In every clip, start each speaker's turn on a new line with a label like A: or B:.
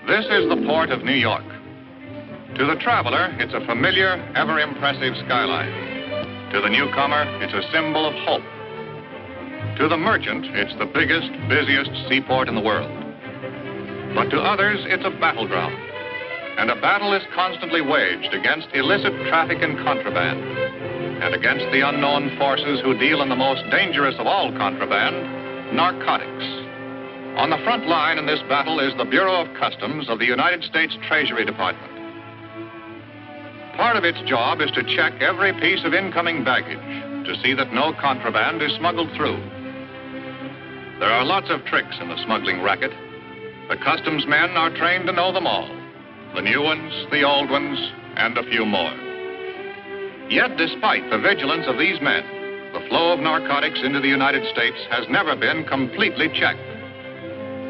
A: This is the port of New York. To the traveler, it's a familiar, ever-impressive skyline. To the newcomer, it's a symbol of hope. To the merchant, it's the biggest, busiest seaport in the world. But to others, it's a battleground. And a battle is constantly waged against illicit traffic in contraband and against the unknown forces who deal in the most dangerous of all contraband, narcotics. On the front line in this battle is the Bureau of Customs of the United States Treasury Department. Part of its job is to check every piece of incoming baggage to see that no contraband is smuggled through. There are lots of tricks in the smuggling racket. The customs men are trained to know them all. The new ones, the old ones, and a few more. Yet, despite the vigilance of these men, the flow of narcotics into the United States has never been completely checked.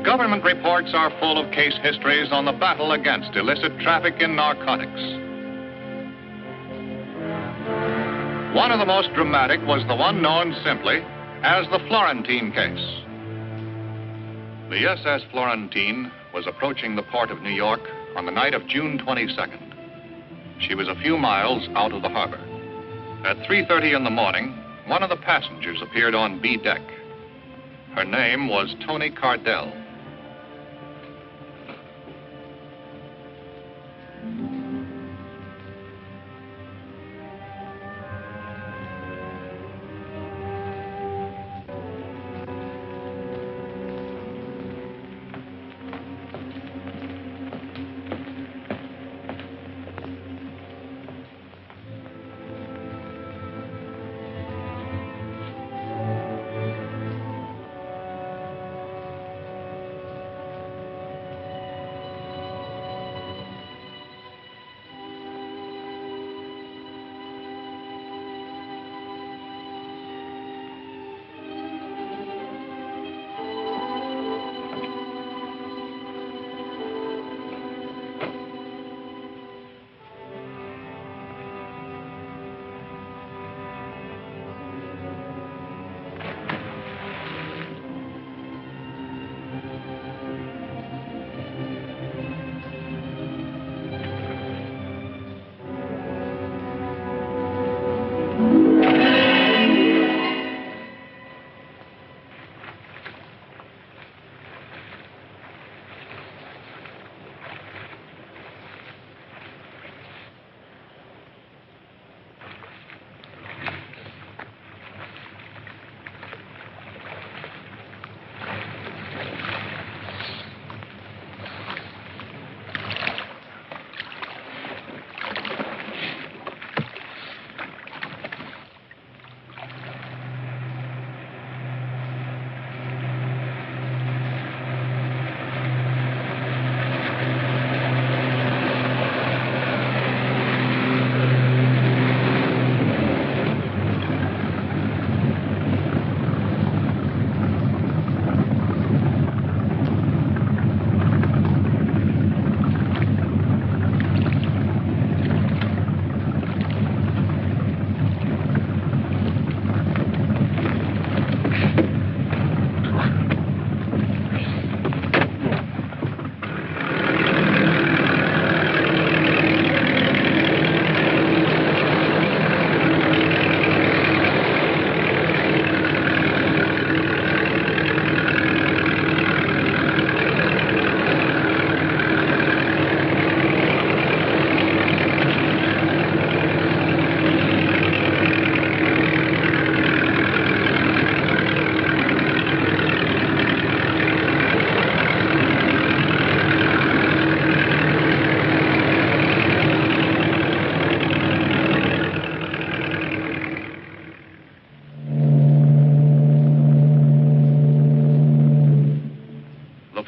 A: Government reports are full of case histories on the battle against illicit traffic in narcotics. One of the most dramatic was the one known simply as the Florentine case. The SS Florentine was approaching the port of New York on the night of June 22nd. She was a few miles out of the harbor. At 3:30 in the morning, one of the passengers appeared on B deck. Her name was Toni Cardell.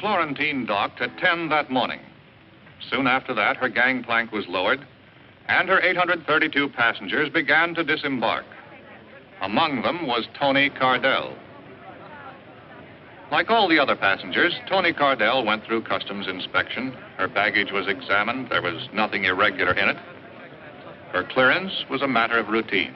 A: Florentine docked at 10 that morning. Soon after that, her gangplank was lowered, and her 832 passengers began to disembark. Among them was Toni Cardell. Like all the other passengers, Toni Cardell went through customs inspection. Her baggage was examined. There was nothing irregular in it. Her clearance was a matter of routine.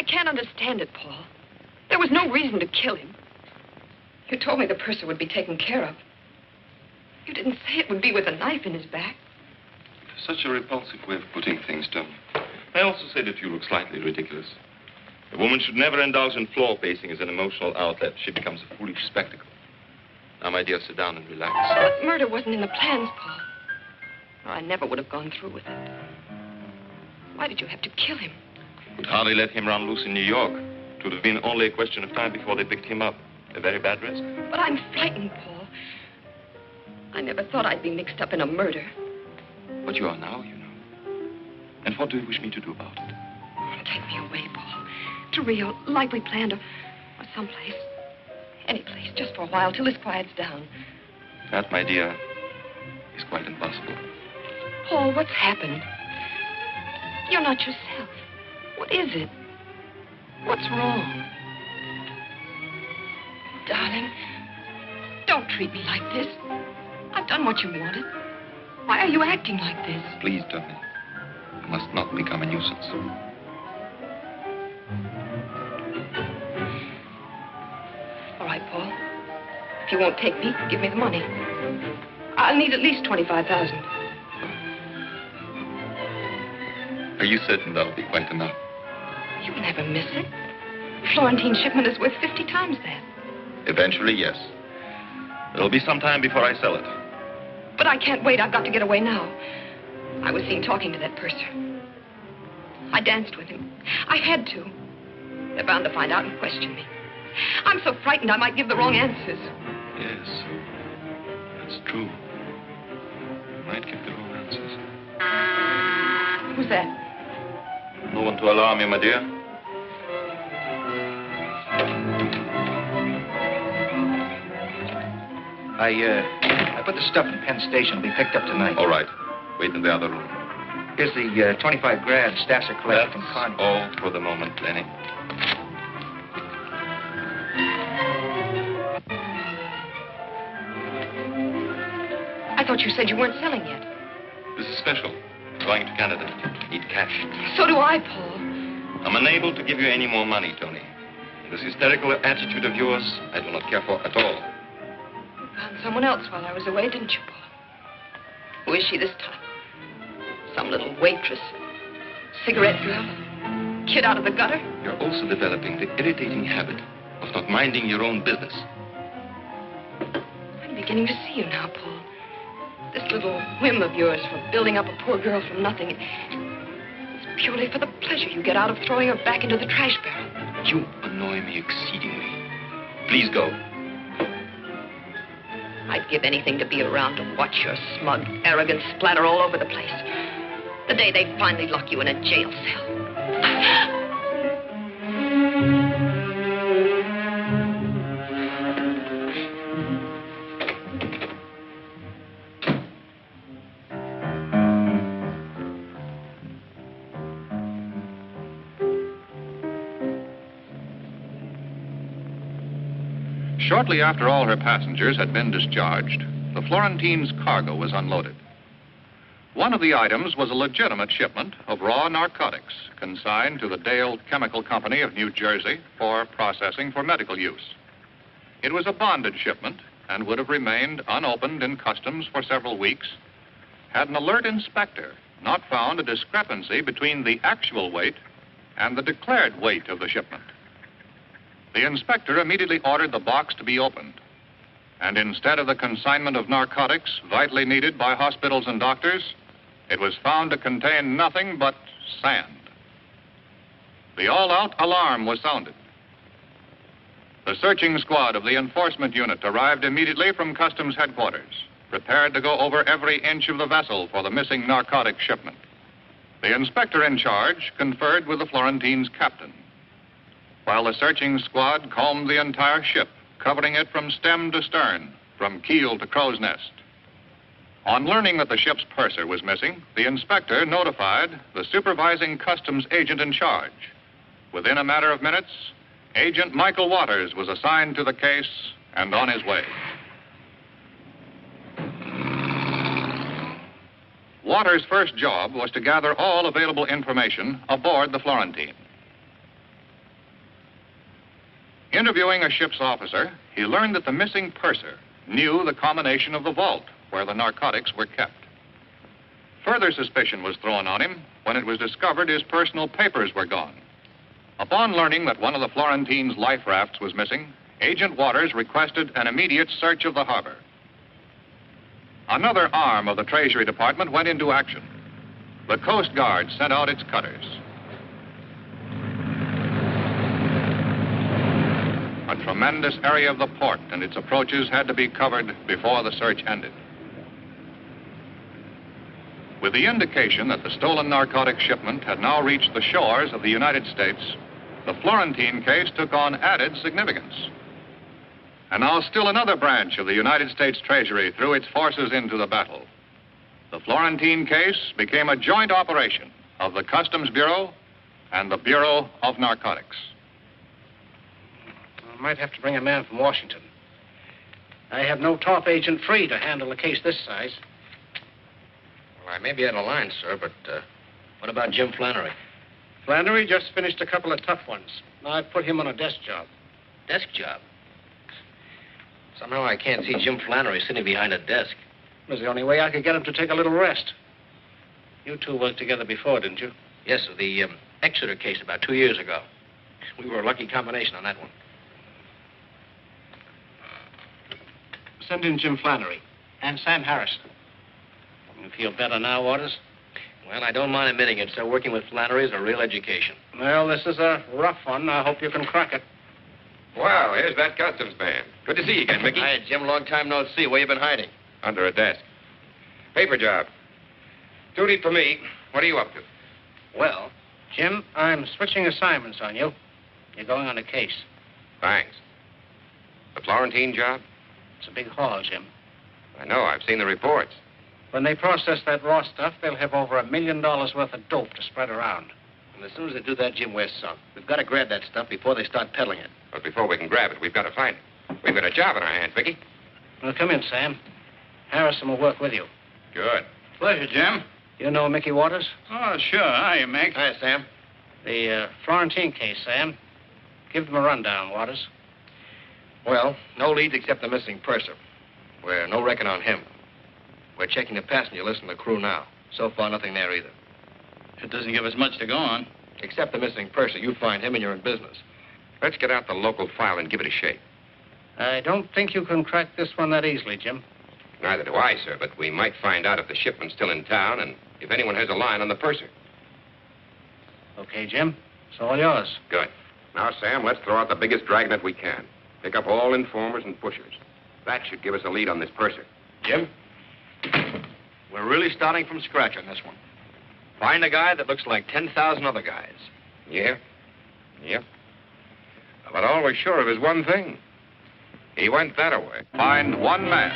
B: can't understand it, Paul. There was no reason to kill him. You told me the purser would be taken care of. You didn't say it would be with a knife in his back.
C: Such a repulsive way of putting things, Tom. I also say that you look slightly ridiculous. A woman should never indulge in floor pacing as an emotional outlet. She becomes a foolish spectacle. Now, my dear, sit down and relax.
B: But murder wasn't in the plans, Paul. Or I never would have gone through with it. Why did you have to kill him?
C: Would hardly let him run loose in New York. It would have been only a question of time before they picked him up. A very bad risk.
B: But I'm frightened, Paul. I never thought I'd be mixed up in a murder.
C: But you are now, you know. And what do you wish me to do about it?
B: Take me away, Paul. To Rio, like we planned, or someplace. Any place, just for a while, till this quiets down.
C: That, my dear, is quite impossible.
B: Paul, what's happened? You're not yourself. What is it? What's wrong? Darling, don't treat me like this. I've done what you wanted. Why are you acting like this?
C: Please, Tony. You must not become a nuisance.
B: All right, Paul. If you won't take me, give me the money. I'll need at least $25,000.
C: Are you certain that'll be quite enough?
B: You'll never miss it. Florentine shipment is worth 50 times that.
C: Eventually, yes. It'll be some time before I sell it.
B: But I can't wait. I've got to get away now. I was seen talking to that purser. I danced with him. I had to. They're bound to find out and question me. I'm so frightened I might give the wrong answers.
C: Yes, that's true. You might give the wrong answers.
B: Who's that?
C: No one to alarm you, my dear.
D: I put the stuff in Penn Station. It'll be picked up tonight.
C: All right. Wait in the other room.
D: Here's the 25 grand Stasser collected from Connie.
C: All for the moment, Lenny.
B: I thought you said you weren't selling yet.
C: This is special. Going to Canada. Need cash.
B: So do I, Paul.
C: I'm unable to give you any more money, Tony. This hysterical attitude of yours, I do not care for at all.
B: Found someone else while I was away, didn't you, Paul? Who is she this time? Some little waitress? Cigarette girl? Kid out of the gutter?
C: You're also developing the irritating habit of not minding your own business.
B: I'm beginning to see you now, Paul. This little whim of yours for building up a poor girl from nothing, it's purely for the pleasure you get out of throwing her back into the trash barrel.
C: You annoy me exceedingly. Please go.
B: I'd give anything to be around to watch your smug arrogance splatter all over the place. The day they finally lock you in a jail cell.
A: Shortly after all her passengers had been discharged, the Florentine's cargo was unloaded. One of the items was a legitimate shipment of raw narcotics consigned to the Dale Chemical Company of New Jersey for processing for medical use. It was a bonded shipment and would have remained unopened in customs for several weeks had an alert inspector not found a discrepancy between the actual weight and the declared weight of the shipment. The inspector immediately ordered the box to be opened. And instead of the consignment of narcotics vitally needed by hospitals and doctors, it was found to contain nothing but sand. The all-out alarm was sounded. The searching squad of the enforcement unit arrived immediately from customs headquarters, prepared to go over every inch of the vessel for the missing narcotic shipment. The inspector in charge conferred with the Florentine's captain, while the searching squad combed the entire ship, covering it from stem to stern, from keel to crow's nest. On learning that the ship's purser was missing, the inspector notified the supervising customs agent in charge. Within a matter of minutes, Agent Michael Waters was assigned to the case and on his way. Waters' first job was to gather all available information aboard the Florentine. Interviewing a ship's officer, he learned that the missing purser knew the combination of the vault where the narcotics were kept. Further suspicion was thrown on him when it was discovered his personal papers were gone. Upon learning that one of the Florentine's life rafts was missing, Agent Waters requested an immediate search of the harbor. Another arm of the Treasury Department went into action. The Coast Guard sent out its cutters. A tremendous area of the port and its approaches had to be covered before the search ended. With the indication that the stolen narcotic shipment had now reached the shores of the United States, the Florentine case took on added significance. And now still another branch of the United States Treasury threw its forces into the battle. The Florentine case became a joint operation of the Customs Bureau and the Bureau of Narcotics.
E: I might have to bring a man from Washington. I have no top agent free to handle a case this size.
F: Well, I may be out of line, sir, but what about Jim Flannery?
E: Flannery just finished a couple of tough ones. Now I've put him on a desk job.
F: Desk job? Somehow I can't see Jim Flannery sitting behind a desk.
E: It was the only way I could get him to take a little rest. You two worked together before, didn't you?
F: Yes, sir, the Exeter case about 2 years ago. We were a lucky combination on that one.
E: Send in Jim Flannery and Sam Harrison. You feel better now, Waters?
F: Well, I don't mind admitting it, sir. Working with Flannery is a real education.
E: Well, this is a rough one. I hope you can crack it.
G: Wow, here's that customs man. Good to see you again, Mickey.
F: Hi, Jim. Long time no see. Where you been hiding?
G: Under a desk. Paper job. Duty for me. What are you up to?
E: Well, Jim, I'm switching assignments on you. You're going on a case.
G: Thanks. The Florentine job?
E: It's a big haul, Jim.
G: I know. I've seen the reports.
E: When they process that raw stuff, they'll have over $1 million worth of dope to spread around.
F: And as soon as they do that, Jim, we're sunk. We've got to grab that stuff before they start peddling it.
G: But before we can grab it, we've got to find it. We've got a job in our hands, Mickey.
E: Well, come in, Sam. Harrison will work with you.
G: Good.
D: Pleasure, Jim.
E: You know Mickey Waters?
D: Oh, sure. Hiya, Mick.
F: Hi, Sam.
E: The Florentine case, Sam. Give them a rundown, Waters.
F: Well, no leads except the missing purser. We're no reckon on him. We're checking the passenger list and the crew now. So far, nothing there either.
D: It doesn't give us much to go on.
F: Except the missing purser. You find him and you're in business.
G: Let's get out the local file and give it a shake.
E: I don't think you can crack this one that easily, Jim.
G: Neither do I, sir, but we might find out if the shipment's still in town and if anyone has a line on the purser.
E: Okay, Jim. It's all yours.
G: Good. Now, Sam, let's throw out the biggest dragnet we can. Pick up all informers and pushers. That should give us a lead on this purser.
F: Jim? We're really starting from scratch on this one. Find a guy that looks like 10,000 other guys.
G: Yeah? Yep. But all we're sure of is one thing. He went that away.
A: Find one man.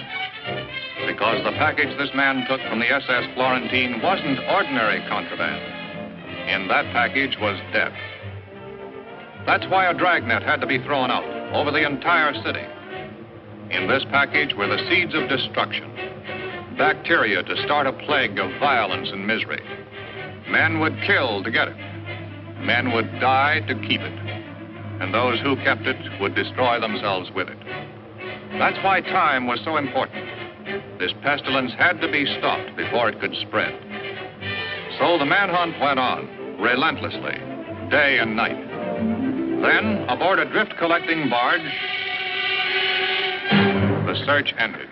A: Because the package this man took from the SS Florentine wasn't ordinary contraband. In that package was death. That's why a dragnet had to be thrown out over the entire city. In this package were the seeds of destruction. Bacteria to start a plague of violence and misery. Men would kill to get it. Men would die to keep it. And those who kept it would destroy themselves with it. That's why time was so important. This pestilence had to be stopped before it could spread. So the manhunt went on, relentlessly, day and night. Then, aboard a drift-collecting barge, the search ended.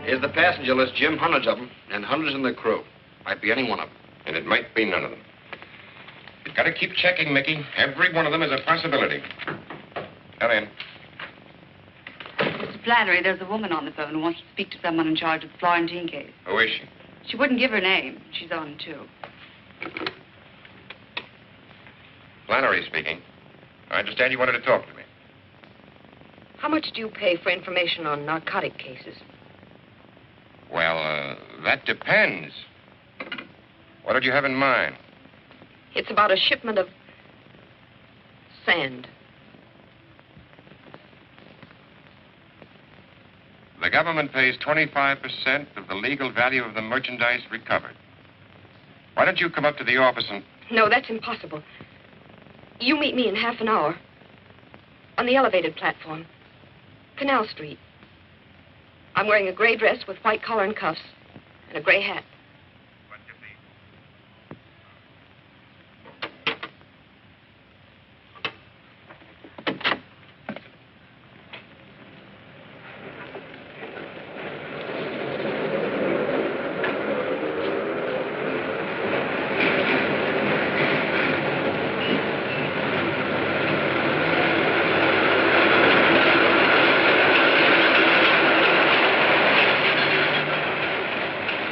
F: Here's the passenger list, Jim. Hundreds of them. And hundreds in the crew. Might be any one of them.
G: And it might be none of them. You've got to keep checking, Mickey. Every one of them is a possibility. Come in.
H: Mr. Flannery, there's a woman on the phone who wants to speak to someone in charge of the Florentine case.
G: Who is she?
H: She wouldn't give her name. She's on, too.
G: Flannery speaking. I understand you wanted to talk to me.
B: How much do you pay for information on narcotic cases?
G: Well, that depends. What did you have in mind?
B: It's about a shipment of sand.
G: The government pays 25% of the legal value of the merchandise recovered. Why don't you come up to the office and...
B: No, that's impossible. You meet me in half an hour on the elevated platform, Canal Street. I'm wearing a gray dress with white collar and cuffs and a gray hat.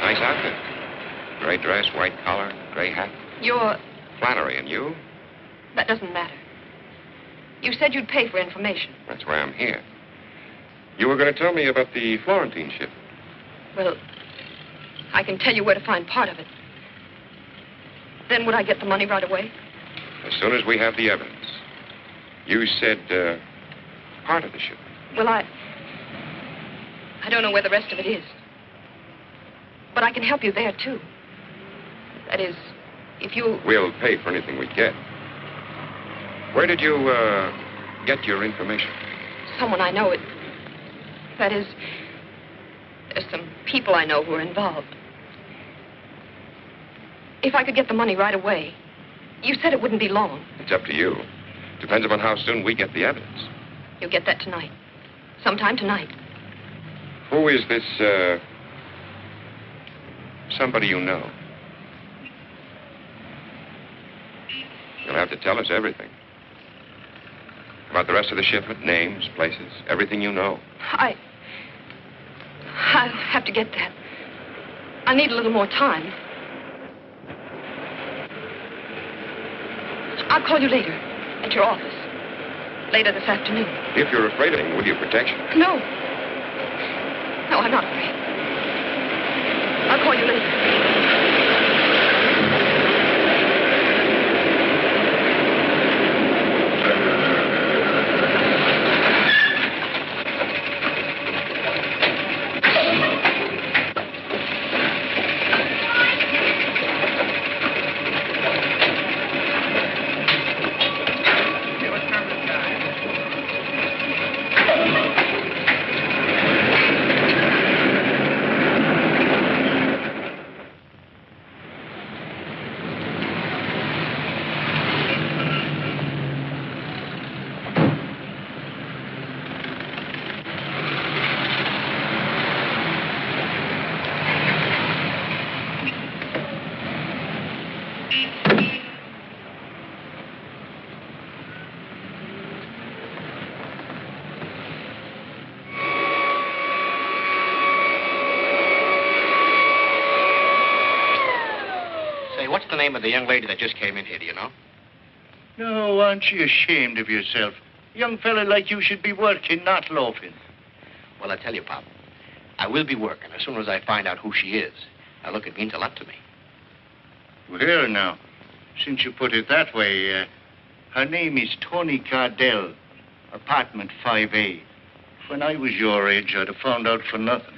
G: Nice outfit. Gray dress, white collar, gray hat.
B: You're...
G: Flannery, and you?
B: That doesn't matter. You said you'd pay for information.
G: That's why I'm here. You were going to tell me about the Florentine ship.
B: Well, I can tell you where to find part of it. Then would I get the money right away?
G: As soon as we have the evidence. You said, part of the ship.
B: Well, I don't know where the rest of it is. But I can help you there, too. That is, if you...
G: We'll pay for anything we get. Where did you, get your information?
B: Someone I know. That is, there's some people I know who are involved. If I could get the money right away, you said it wouldn't be long.
G: It's up to you. Depends upon how soon we get the evidence.
B: You'll get that tonight. Sometime tonight.
G: Who is this, somebody you know? You'll have to tell us everything. About the rest of the shipment, names, places, everything you know.
B: I'll have to get that. I need a little more time. I'll call you later at your office. Later this afternoon.
G: If you're afraid of him, will you protection?
B: No. No, I'm not afraid. I'll call you later.
F: Say, what's the name of the young lady that just came in here, do you know?
I: No, aren't you ashamed of yourself? A young fella like you should be working, not loafing.
F: Well, I tell you, Pop, I will be working as soon as I find out who she is. Now, look, it means a lot to me.
I: Well, here now, since you put it that way, her name is Tony Cardell, apartment 5A. When I was your age, I'd have found out for nothing.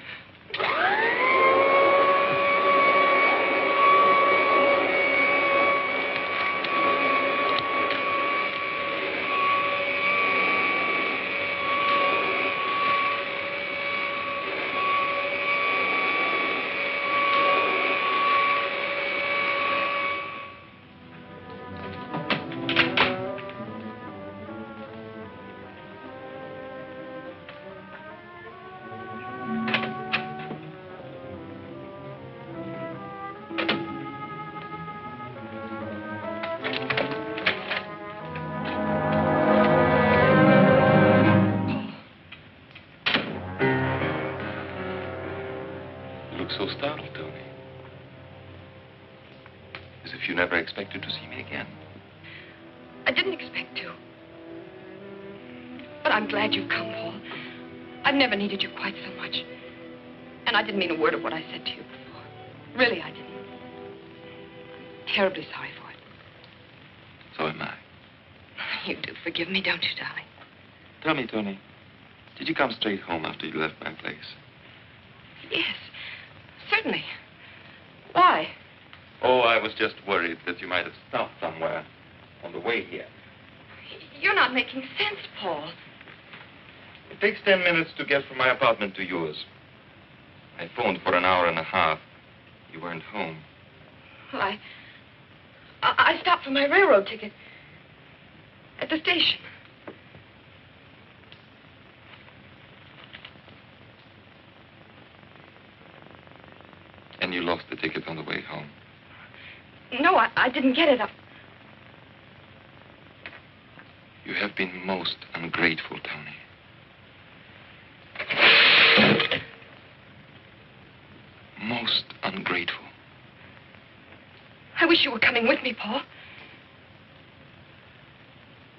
C: so startled, Tony. As if you never expected to see me again.
B: I didn't expect to. But I'm glad you've come, Paul. I've never needed you quite so much. And I didn't mean a word of what I said to you before. Really, I didn't. I'm terribly sorry for it.
C: So am I.
B: You do forgive me, don't you, darling?
C: Tell me, Tony, did you come straight home after you left my place?
B: Yes, certainly. Why?
C: Oh, I was just worried that you might have stopped somewhere on the way here.
B: You're not making sense, Paul.
C: It takes 10 minutes to get from my apartment to yours. I phoned for an hour and a half. You weren't home.
B: Well, I stopped for my railroad ticket at the station.
C: And you lost the ticket on the way home.
B: No, I didn't get it.
C: You have been most ungrateful, Tony. Most ungrateful.
B: I wish you were coming with me, Paul.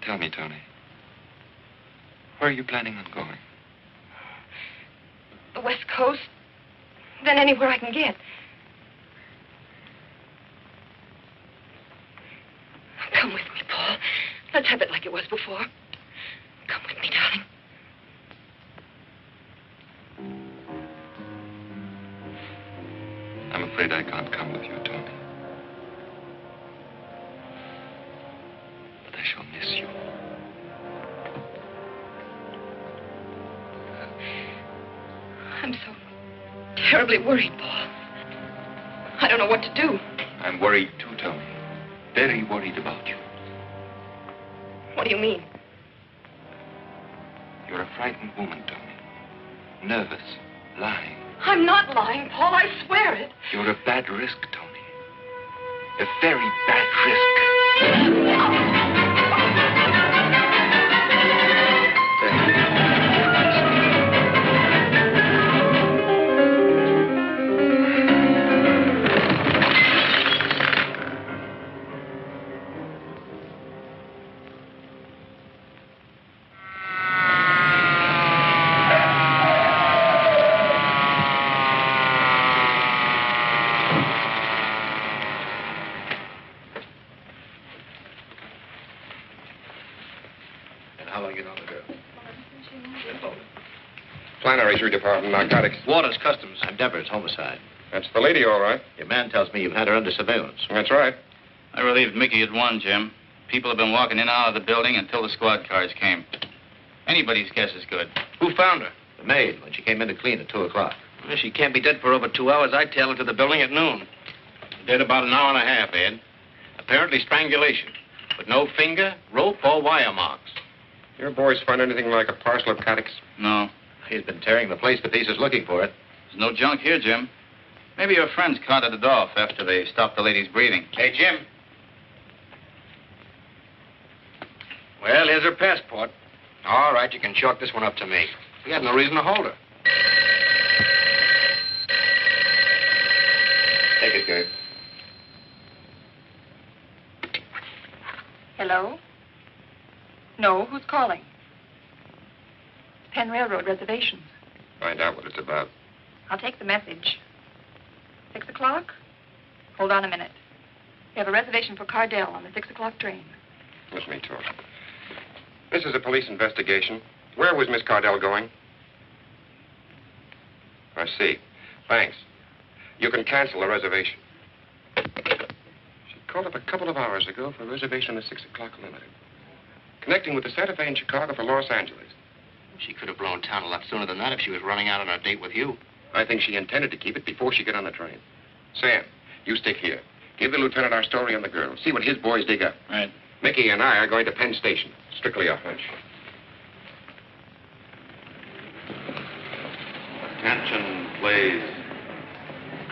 C: Tell me, Tony, where are you planning on going?
B: The West Coast, then anywhere I can get. Come with me, Paul. Let's have it like it was before. Come with me, darling.
C: I'm afraid I can't come with you, Tony. But I shall miss you.
B: I'm so terribly worried, Paul. I don't know what to do.
C: I'm worried too, Tony. Very worried about you.
B: What do you mean?
C: You're a frightened woman, Tony. Nervous, lying.
B: I'm not lying, Paul. I swear it.
C: You're a bad risk, Tony. A very bad risk.
G: Flannery's your department, narcotics.
D: Waters Customs. I'm Devers, homicide.
G: That's the lady, all right.
D: Your man tells me you've had her under surveillance.
G: That's right.
J: I relieved Mickey at 1, Jim. People have been walking in and out of the building until the squad cars came. Anybody's guess is good.
D: Who found her? The maid, when she came in to clean at 2 o'clock. Well, she can't be dead for over 2 hours. I'd tail her to the building at noon.
E: Dead about an hour and a half, Ed. Apparently strangulation. But no finger, rope, or wire marks.
G: Your boys find anything like a parcel of narcotics?
J: No.
D: He's been tearing the place to pieces looking for it.
J: There's no junk here, Jim. Maybe your friends carted it off after they stopped the lady's breathing.
E: Hey, Jim.
F: Well, here's her passport. All right, you can chalk this one up to me. We had no reason to hold her.
G: Take it, Gabe.
K: Hello? No, who's calling? Penn Railroad reservations.
G: Find out what it's about.
K: I'll take the message. 6 o'clock? Hold on a minute. We have a reservation for Cardell on the 6 o'clock train.
G: Let me talk. This is a police investigation. Where was Miss Cardell going? I see. Thanks. You can cancel the reservation. She called up a couple of hours ago for a reservation on the 6 o'clock limited. Connecting with the Santa Fe in Chicago for Los Angeles.
F: She could have blown town a lot sooner than that if she was running out on a date with you.
G: I think she intended to keep it before she got on the train. Sam, you stick here. Give the lieutenant our story on the girl. See what his boys dig up.
J: Right.
G: Mickey and I are going to Penn Station. Strictly a hunch.
C: Attention, please.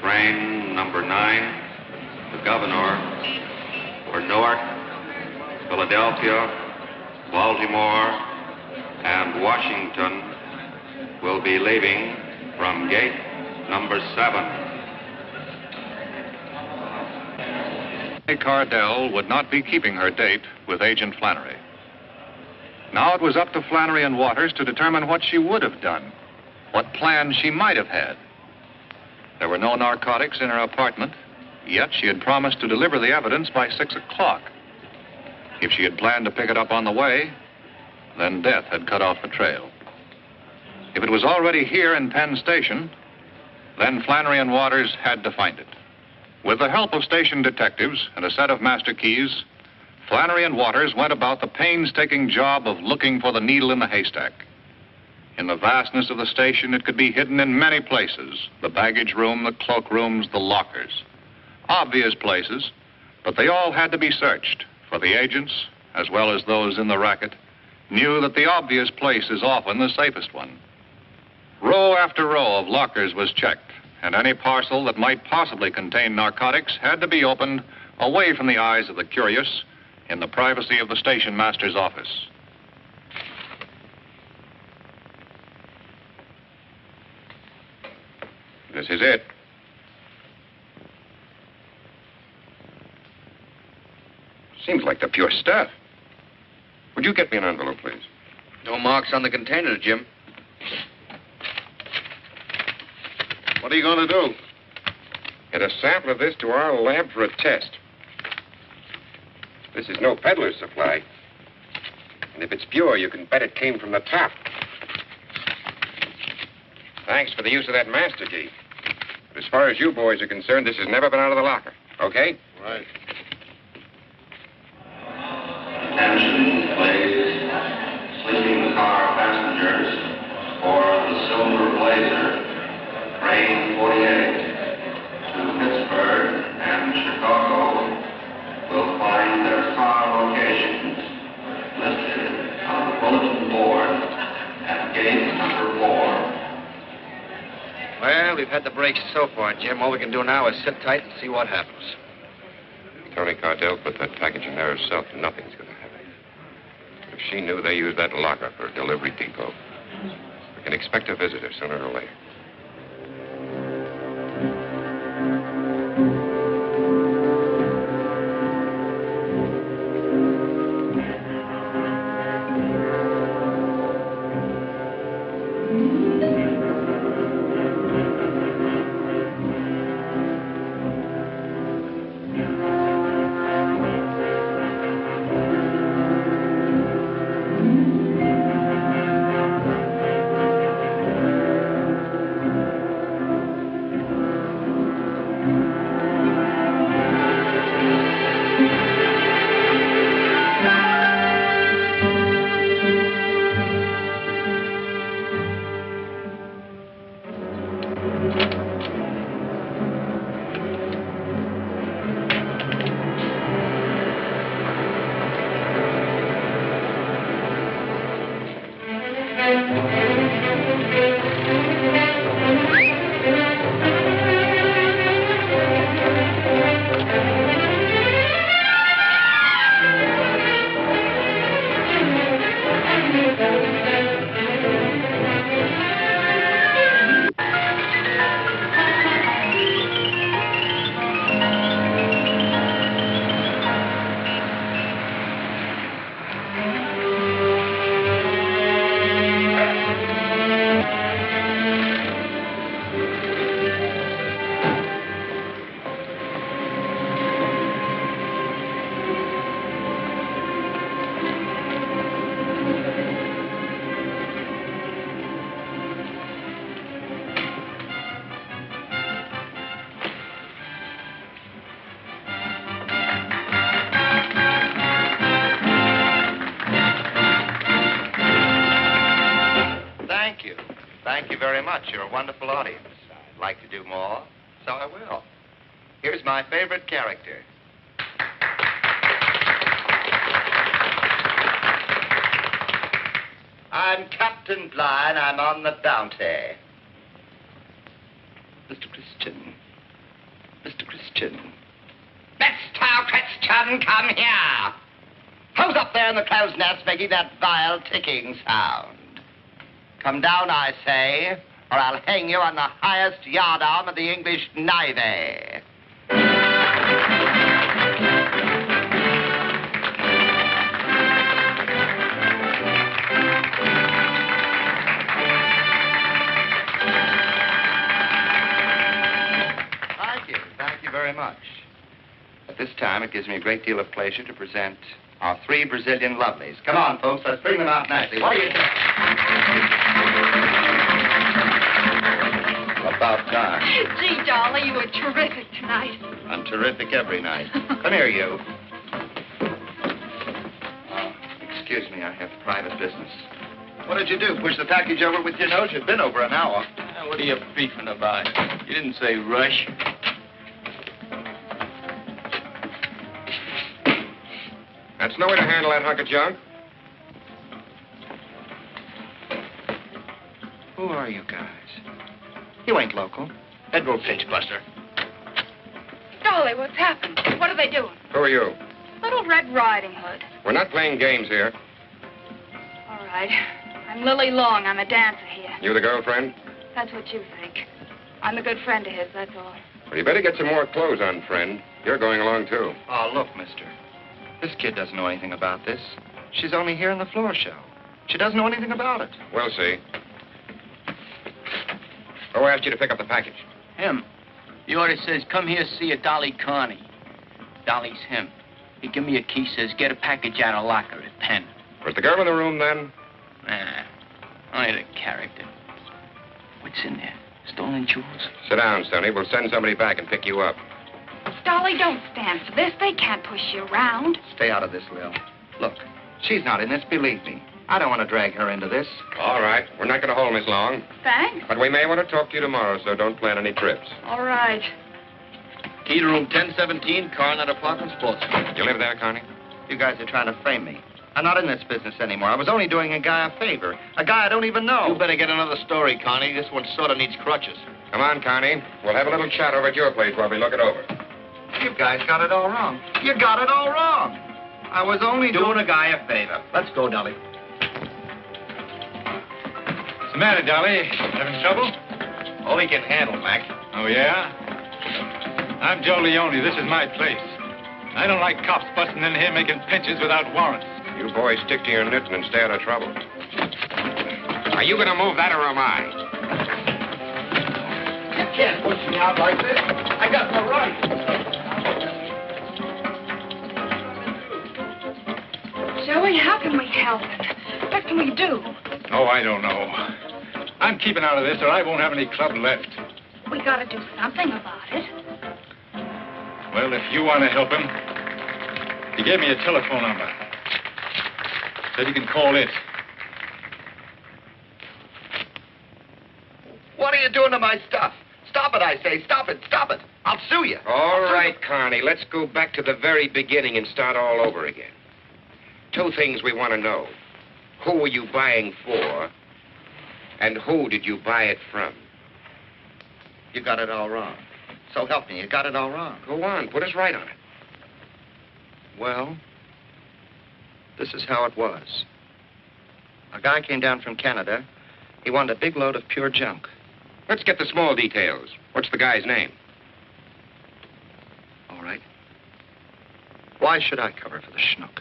C: Train number 9, the Governor, for Newark, Philadelphia, Baltimore, and Washington will be leaving from gate number 7.
A: Cardell would not be keeping her date with Agent Flannery. Now it was up to Flannery and Waters to determine what she would have done, what plans she might have had. There were no narcotics in her apartment, yet she had promised to deliver the evidence by 6 o'clock. If she had planned to pick it up on the way, then death had cut off the trail. If it was already here in Penn Station, then Flannery and Waters had to find it. With the help of station detectives and a set of master keys, Flannery and Waters went about the painstaking job of looking for the needle in the haystack. In the vastness of the station, it could be hidden in many places: the baggage room, the cloakrooms, the lockers. Obvious places, but they all had to be searched, for the agents, as well as those in the racket, knew that the obvious place is often the safest one. Row after row of lockers was checked, and any parcel that might possibly contain narcotics had to be opened away from the eyes of the curious in the privacy of the station master's office.
G: This is it. Seems like the pure stuff. Would you get me an envelope, please?
F: No marks on the container, Jim.
G: What are you going to do? Get a sample of this to our lab for a test. This is no peddler's supply. And if it's pure, you can bet it came from the top. Thanks for the use of that master key. But as far as you boys are concerned, this has never been out of the locker. Okay?
I: Right.
L: Attention, please. Sleeping car passengers for the Silver Blazer, train 48 to Pittsburgh and Chicago will find their car locations listed on the bulletin board at gate number 4.
F: Well, we've had the breaks so far, Jim. All we can do now is sit tight and see what happens.
G: Tony Cardell put that package in there herself. Nothing's going to happen. If she knew they used that locker for a delivery depot, we can expect a visitor sooner or later.
F: Thank you very much. You're a wonderful audience. I'd like to do more, so I will. Here's my favorite character. I'm Captain Bligh, I'm on the bounty. Mr. Christian. Mr. Christian. Mr. Christian, come here. Who's up there in the crow's nest making that vile ticking sound? Come down, I say, or I'll hang you on the highest yardarm of the English Navy. much. At this time, it gives me a great deal of pleasure to present our 3 Brazilian lovelies. Come on, folks, let's bring them out nicely. What do you think? About time.
K: Gee, Dolly, you were terrific tonight.
F: I'm terrific every night. Come here, you. Excuse me, I have private business. What did you do? Push the package over with your nose? You've been over an hour.
J: What are you beefing about? You didn't say rush.
G: That's no way to handle that hunk of junk.
F: Who are you guys? You ain't local.
E: Federal pinch buster.
K: Dolly, what's happened? What are they doing?
G: Who are you?
K: Little Red Riding Hood.
G: We're not playing games here.
K: All right. I'm Lily Long. I'm a dancer here.
G: You the girlfriend?
K: That's what you think. I'm a good friend of his, that's all.
G: Well, you better get some more clothes on, friend. You're going along, too.
F: Oh, look, mister. This kid doesn't know anything about this. She's only here in the floor show. She doesn't know anything about it.
G: We'll see. Who asked you to pick up the package?
E: Him. The order says, come here, see a Dolly Carney. Dolly's him. He give me a key, says, get a package out of locker at Penn.
G: Was the girl in the room then?
E: Nah, only the character. What's in there? Stolen jewels?
G: Sit down, Sonny. We'll send somebody back and pick you up.
K: Dolly, don't stand for this. They can't push you around.
F: Stay out of this, Lil. Look, she's not in this, believe me. I don't want to drag her into this.
G: All right. We're not going to hold Miss Long.
K: Thanks.
G: But we may want to talk to you tomorrow, so don't plan any trips.
K: All right.
D: Key to room 1017, car not o'clock and sports.
G: You live there, Connie?
F: You guys are trying to frame me. I'm not in this business anymore. I was only doing a guy a favor. A guy I don't even know.
D: You better get another story, Connie. This one sort of needs crutches.
G: Come on, Connie. We'll have a little chat over at your place while we look it over.
F: You guys got it all wrong. You got it all wrong. I was only
D: Doing a guy a favor. Let's go, Dolly.
M: What's the matter, Dolly? Having trouble?
D: All he can handle, Mac.
M: Oh, yeah? I'm Joe Leone. This is my place. I don't like cops busting in here making pinches without warrants.
G: You boys stick to your knitting and stay out of trouble. Are you going to move that or am I?
F: You can't push me out like this. I got no right.
K: Joey, how can we help? What can we do?
M: Oh, I don't know. I'm keeping out of this or I won't have any club left.
K: We gotta do something about it.
M: Well, if you want to help him, he gave me a telephone number. Said you can call it.
F: What are you doing to my stuff? Stop it, I say. Stop it. Stop it. I'll sue you.
G: All right, Connie. Let's go back to the very beginning and start all over again. 2 things we want to know. Who were you buying for? And who did you buy it from?
F: You got it all wrong. So help me. You got it all wrong.
G: Go on. Put us right on it.
F: Well, this is how it was. A guy came down from Canada. He wanted a big load of pure junk.
G: Let's get the small details. What's the guy's name?
F: All right. Why should I cover for the schnook?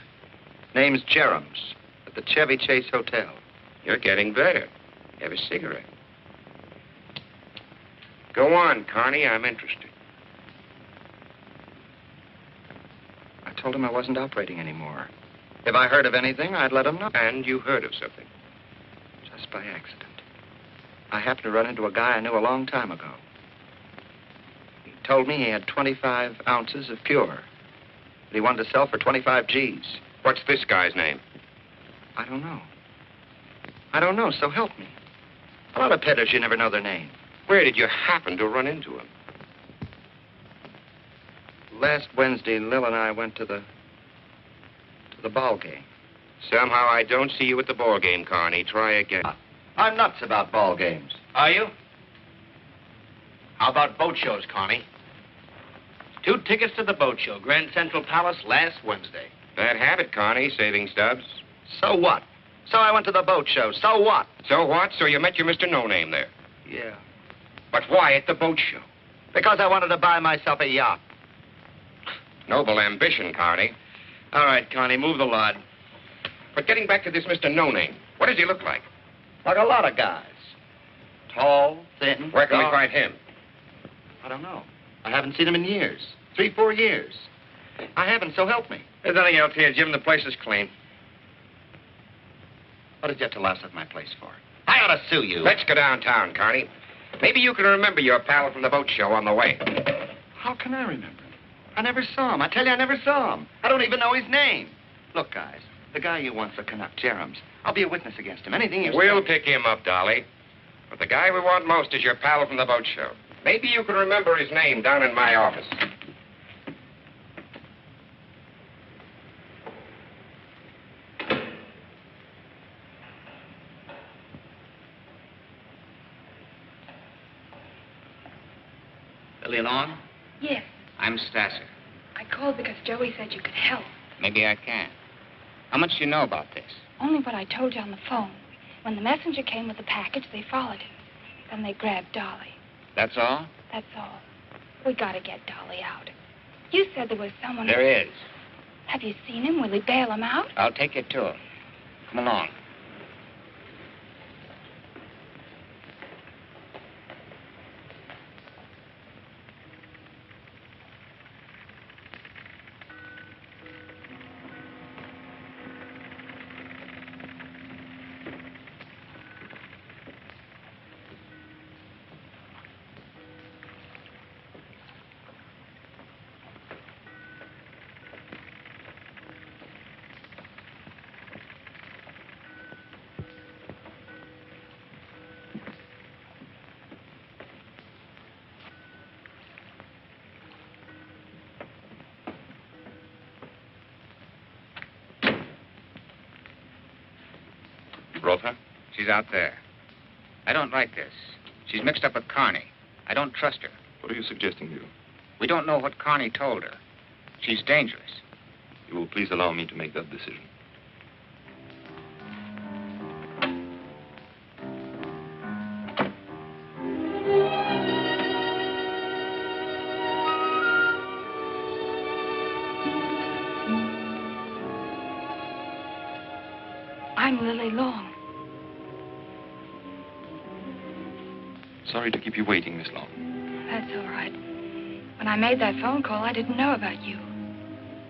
F: Name's Jerems at the Chevy Chase Hotel.
G: You're getting better. Have a cigarette. Go on, Connie. I'm interested.
F: I told him I wasn't operating anymore. If I heard of anything, I'd let him know.
G: And you heard of something.
F: Just by accident. I happened to run into a guy I knew a long time ago. He told me he had 25 ounces of pure that he wanted to sell for 25 G's.
G: What's this guy's name?
F: I don't know. I don't know, so help me. A lot of peddlers, you never know their name.
G: Where did you happen to run into him?
F: Last Wednesday, Lil and I went to the ball game.
G: Somehow I don't see you at the ball game, Connie. Try again.
F: I'm nuts about ball games.
D: Are you? How about boat shows, Connie? 2 tickets to the boat show, Grand Central Palace, last Wednesday.
G: Bad habit, Connie, saving stubs.
F: So what? So I went to the boat show. So what?
G: So what? So you met your Mr. No-Name there.
F: Yeah.
G: But why at the boat show?
F: Because I wanted to buy myself a yacht.
G: Noble ambition, Connie.
D: All right, Connie, move the lot.
G: But getting back to this Mr. No-Name, what does he look like?
F: Like a lot of guys. Tall, thin.
G: Where can we
F: dark.
G: find him?
F: I don't know. I haven't seen him in years.
G: 3-4 years. I haven't, so help me.
F: There's nothing else here, Jim. The place is clean.
G: What did you have to laugh at my place for?
F: I ought to sue you.
G: Let's go downtown, Carney. Maybe you can remember your pal from the boat show on the way. How can I remember him? I never saw him. I tell you, I never saw him. I don't even know his name. Look, guys, the guy you want for Canuck, Jerems, I'll be a witness against him. Anything you
F: We'll
G: say.
F: pick him up, Dolly.
G: But the guy we want most is your pal from the boat show. Maybe you can remember his name down in my office.
E: Lily Long?
H: Yes.
E: I'm Stasser.
H: I called because Joey said you could help.
E: Maybe I can. How much do you know about this?
H: Only what I told you on the phone. When the messenger came with the package, they followed him. Then they grabbed Dolly.
E: That's all?
H: That's all. We gotta get Dolly out. You said there was someone...
E: There is.
H: Have you seen him? Will he bail him out?
E: I'll take you to him. Come along.
C: Rotha?
E: She's out there. I don't like this. She's mixed up with Carney. I don't trust her.
C: What are you suggesting, Leo?
E: We don't know what Carney told her. She's dangerous.
C: You will please allow me to make that decision.
H: I'm Lily Long.
C: Sorry to keep you waiting, Miss Long.
H: That's all right. When I made that phone call, I didn't know about you.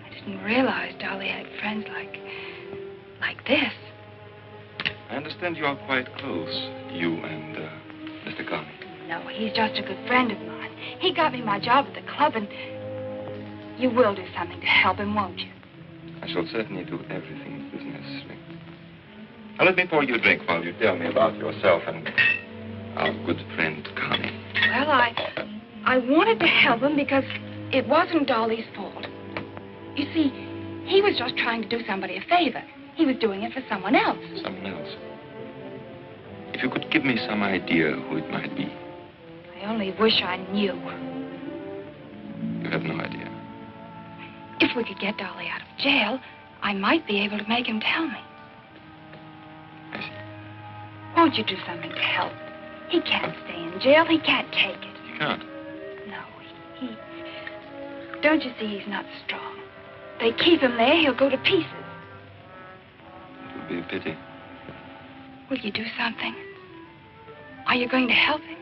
H: I didn't realize Dolly had friends like this.
C: I understand you are quite close, you and Mr. Carney.
H: No, he's just a good friend of mine. He got me my job at the club, and you will do something to help him, won't you?
C: I shall certainly do everything that is necessary. Now, let me pour you a drink while you tell me about yourself and our good friend, Carney.
H: Well, I wanted to help him because it wasn't Dolly's fault. You see, he was just trying to do somebody a favor. He was doing it for someone else.
C: Someone else? If you could give me some idea who it might be.
H: I only wish I knew.
C: You have no idea.
H: If we could get Dolly out of jail, I might be able to make him tell me.
C: I see.
H: Won't you do something to help? He can't stay in jail. He can't take it.
C: You can't.
H: No, he... Don't you see he's not strong? They keep him there, he'll go to pieces.
C: It would be a pity.
H: Will you do something? Are you going to help him?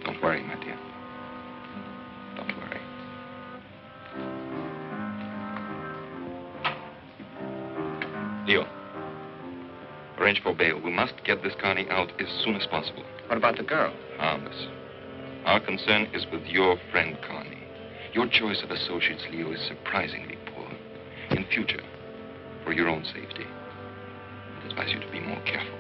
C: Don't worry, my dear. Don't worry. Leo, arrange for bail. We must get this Carney out as soon as possible.
E: What about the girl?
C: Harmless. Our concern is with your friend, Carney. Your choice of associates, Leo, is surprisingly poor. In future, for your own safety, I advise you to be more careful.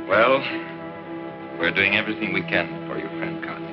C: Well, we're doing everything we can for your friend, Carney.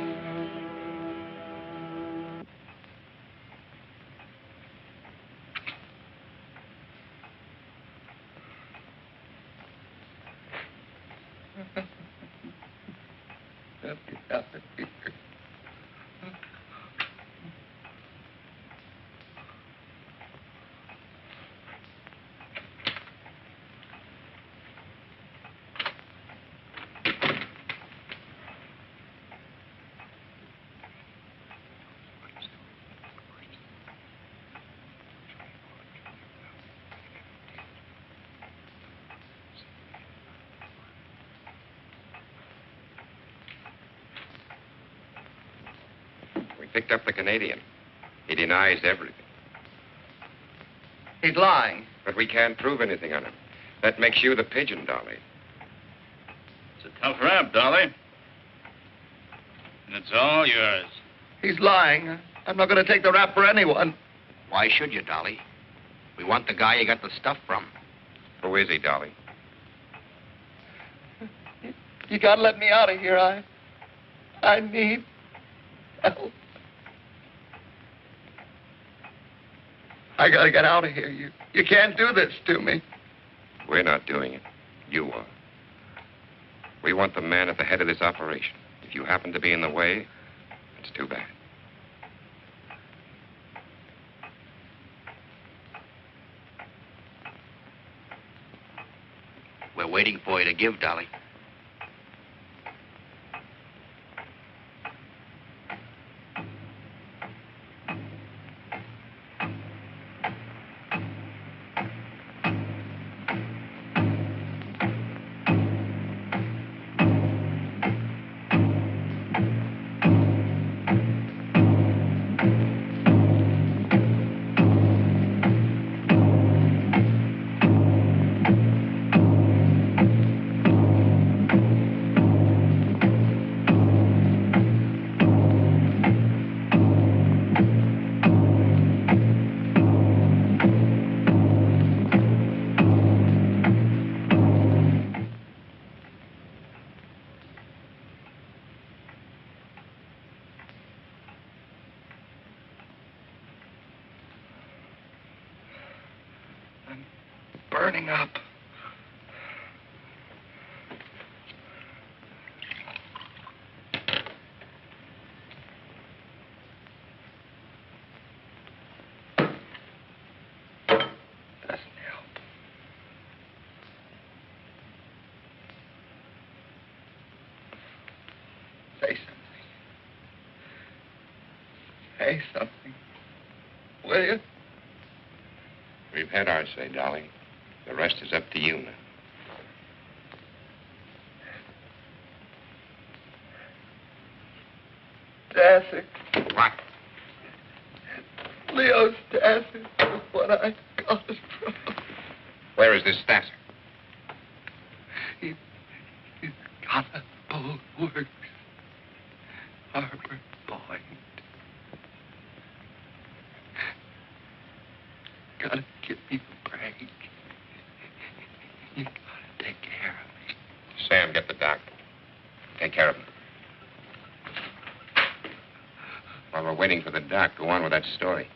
G: picked up the Canadian. He denies everything.
F: He's lying.
G: But we can't prove anything on him. That makes you the pigeon, Dolly.
J: It's a tough rap, Dolly. And it's all yours.
F: He's lying. I'm not going to take the rap for anyone.
D: Why should you, Dolly? We want the guy you got the stuff from.
G: Who is he, Dolly?
F: You got to let me out of here. I need help. I got to get out of here. You can't do this to me.
G: We're not doing it. You are. We want the man at the head of this operation. If you happen to be in the way, it's too bad.
D: We're waiting for you to give, Dolly.
F: Burning up. Doesn't help. Say something. Say something. Will you?
G: We've had our say, Dolly. The rest is up to you now.
F: Dasser.
G: What?
F: Leo Stasser is what I got it from.
G: Where is this Stasser?
F: He's got a boat works. Harbor Point. Gotta give me a break. You gotta take care of me.
G: Sam, get the doctor. Take care of him. While we're waiting for the doc, go on with that story.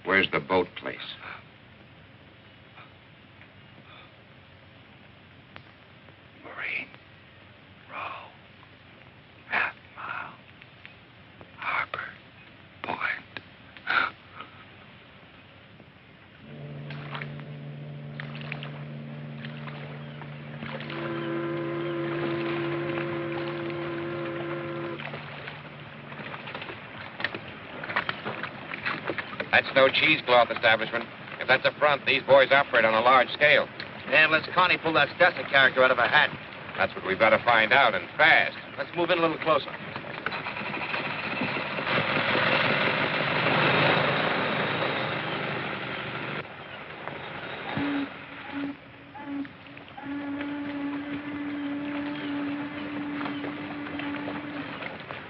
G: Where's the boat place?
F: Marine Row. Half Mile. Harbor Point.
G: That's no cheesecloth establishment. If that's a front, these boys operate on a large scale.
D: Yeah, unless Connie pulled that Stasser character out of her hat.
G: That's what we've got to find out, and fast.
D: Let's move in a little closer.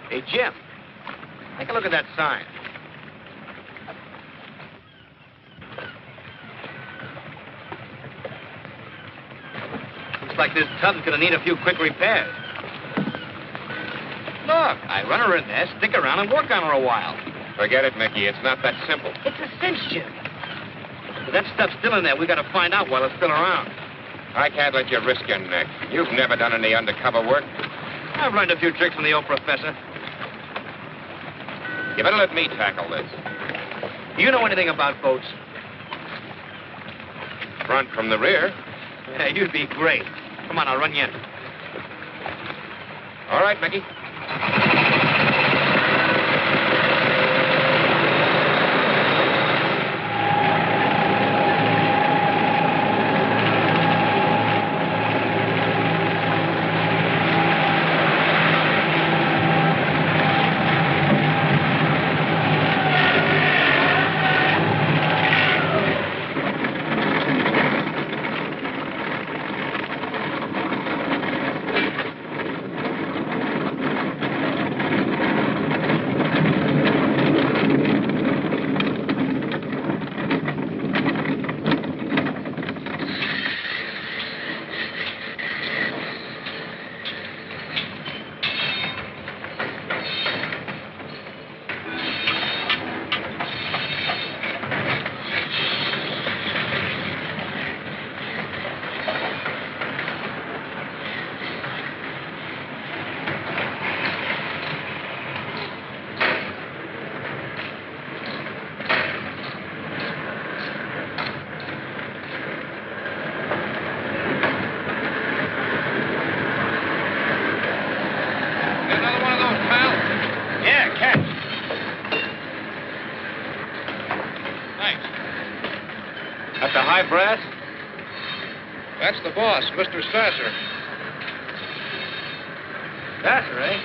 D: Hey, Jim, take a look at that sign. Looks like this tub's gonna need a few quick repairs. Look, I run her in there, stick around, and work on her a while.
G: Forget it, Mickey. It's not that simple.
D: It's a cinch, Jim. If that stuff's still in there, we gotta find out while it's still around.
G: I can't let you risk your neck. You've never done any undercover work.
D: I've learned a few tricks from the old professor.
G: You better let me tackle this.
D: Do you know anything about boats?
G: Front from the rear.
D: Yeah, you'd be great. Come on, I'll run you in.
G: All right, Mickey.
J: hi, Brass.
A: That's the boss, Mr. Sasser.
J: Sasser, eh?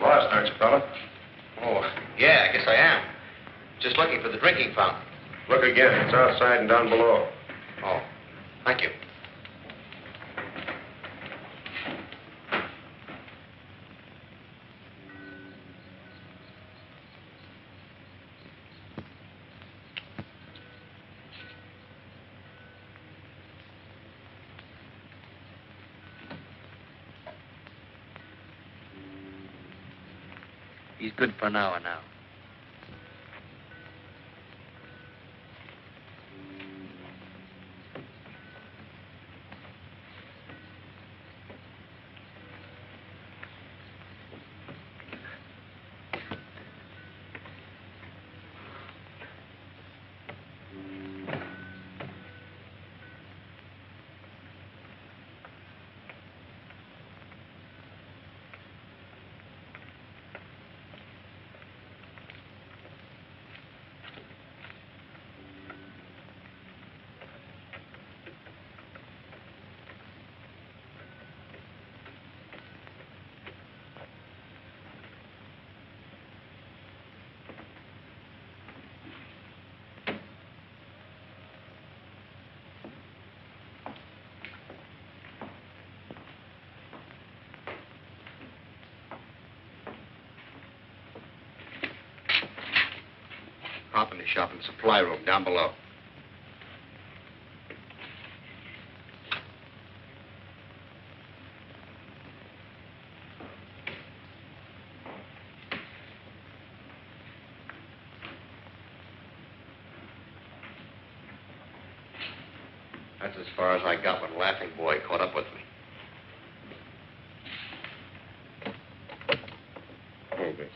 G: Lost, aren't you, fella?
D: Oh, yeah, I guess I am. Just looking for the drinking fountain.
G: Look again. It's outside and down below.
D: Oh, thank you. He's good for an hour now. Open the shop and supply room down below. That's as far as I got when Laughing Boy caught up with me.
G: Okay.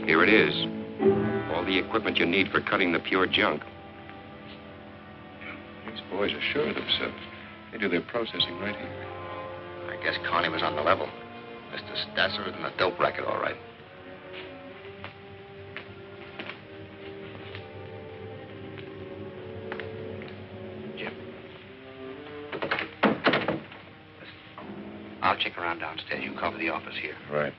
G: Here it is. All the equipment you need for cutting the pure junk. These boys are sure of themselves. They do their processing right here.
D: I guess Connie was on the level. Mr. Stasser is in the dope racket, all right. Jim. I'll check around downstairs. You cover the office here.
G: Right.